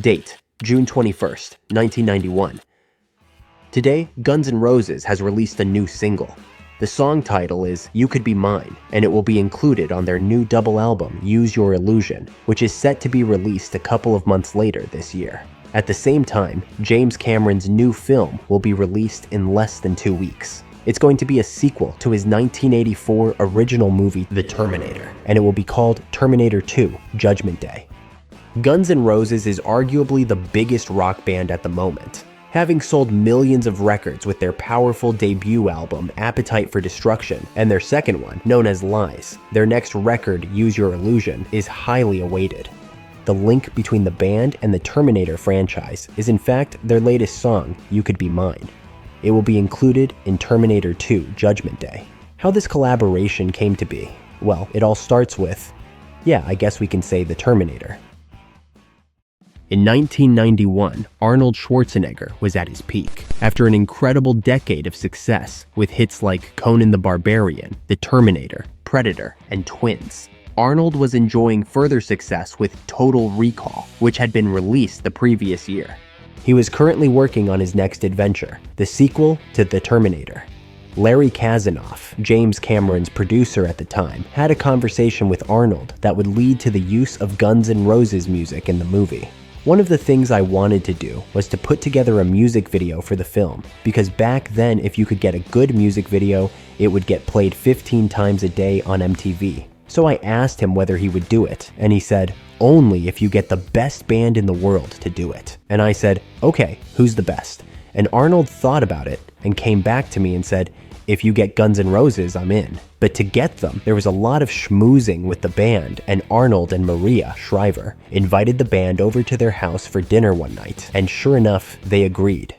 Date: June 21st, 1991. Today, Guns N' Roses has released a new single. The song title is You Could Be Mine, and it will be included on their new double album, Use Your Illusion, which is set to be released a couple of months later this year. At the same time, James Cameron's new film will be released in less than 2 weeks. It's going to be a sequel to his 1984 original movie, The Terminator, and it will be called Terminator 2: Judgment Day. Guns N' Roses is arguably the biggest rock band at the moment, having sold millions of records with their powerful debut album, Appetite for Destruction, and their second one, known as Lies. Their next record, Use Your Illusion, is highly awaited. The link between the band and the Terminator franchise is in fact their latest song, You Could Be Mine. It will be included in Terminator 2: Judgment Day. How this collaboration came to be? Well, it all starts with, I guess we can say The Terminator. In 1991, Arnold Schwarzenegger was at his peak. After an incredible decade of success with hits like Conan the Barbarian, The Terminator, Predator, and Twins, Arnold was enjoying further success with Total Recall, which had been released the previous year. He was currently working on his next adventure, the sequel to The Terminator. Larry Kazanoff, James Cameron's producer at the time, had a conversation with Arnold that would lead to the use of Guns N' Roses music in the movie. One of the things I wanted to do was to put together a music video for the film, because back then if you could get a good music video, it would get played 15 times a day on MTV. So I asked him whether he would do it, and he said, only if you get the best band in the world to do it. And I said, okay, who's the best? And Arnold thought about it and came back to me and said, if you get Guns N' Roses, I'm in. But to get them, there was a lot of schmoozing with the band, and Arnold and Maria Shriver invited the band over to their house for dinner one night, and sure enough, they agreed.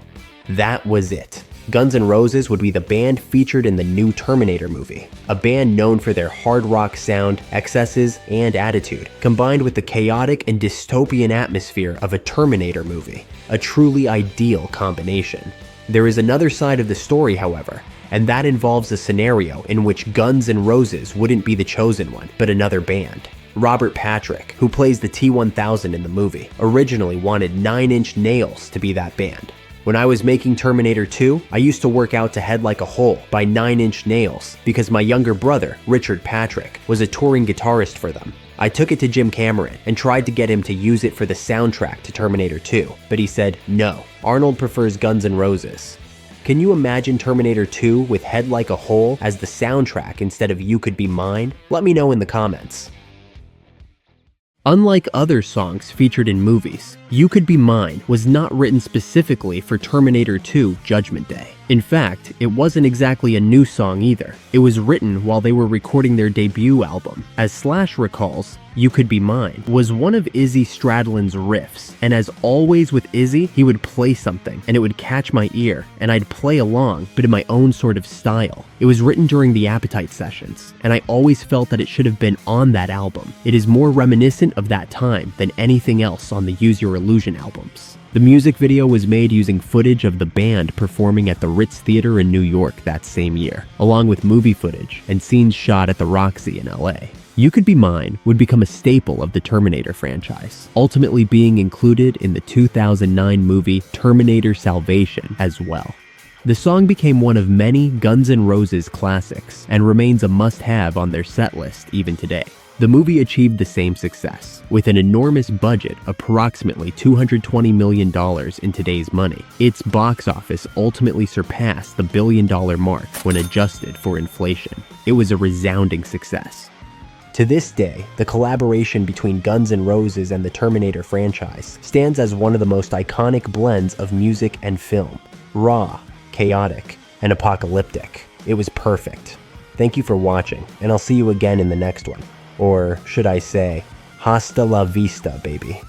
That was it. Guns N' Roses would be the band featured in the new Terminator movie, a band known for their hard rock sound, excesses, and attitude, combined with the chaotic and dystopian atmosphere of a Terminator movie, a truly ideal combination. There is another side of the story, however, and that involves a scenario in which Guns N' Roses wouldn't be the chosen one, but another band. Robert Patrick, who plays the T-1000 in the movie, originally wanted 9 Inch Nails to be that band. When I was making Terminator 2, I used to work out to Head Like a Hole by 9 Inch Nails because my younger brother, Richard Patrick, was a touring guitarist for them. I took it to Jim Cameron and tried to get him to use it for the soundtrack to Terminator 2, but he said no, Arnold prefers Guns N' Roses. Can you imagine Terminator 2 with Head Like a Hole as the soundtrack instead of You Could Be Mine? Let me know in the comments. Unlike other songs featured in movies, You Could Be Mine was not written specifically for Terminator 2: Judgment Day. In fact, it wasn't exactly a new song either. It was written while they were recording their debut album. As Slash recalls, You Could Be Mine was one of Izzy Stradlin's riffs, and as always with Izzy, he would play something and it would catch my ear, and I'd play along, but in my own sort of style. It was written during the Appetite sessions, and I always felt that it should have been on that album. It is more reminiscent of that time than anything else on the Use Your Illusion albums. The music video was made using footage of the band performing at the Ritz Theater in New York that same year, along with movie footage and scenes shot at the Roxy in LA. You Could Be Mine would become a staple of the Terminator franchise, ultimately being included in the 2009 movie Terminator Salvation as well. The song became one of many Guns N' Roses classics and remains a must-have on their setlist even today. The movie achieved the same success. With an enormous budget, approximately $220 million in today's money, its box office ultimately surpassed the billion-dollar mark when adjusted for inflation. It was a resounding success. To this day, the collaboration between Guns N' Roses and the Terminator franchise stands as one of the most iconic blends of music and film. Raw, chaotic, and apocalyptic. It was perfect. Thank you for watching, and I'll see you again in the next one. Or should I say, hasta la vista, baby.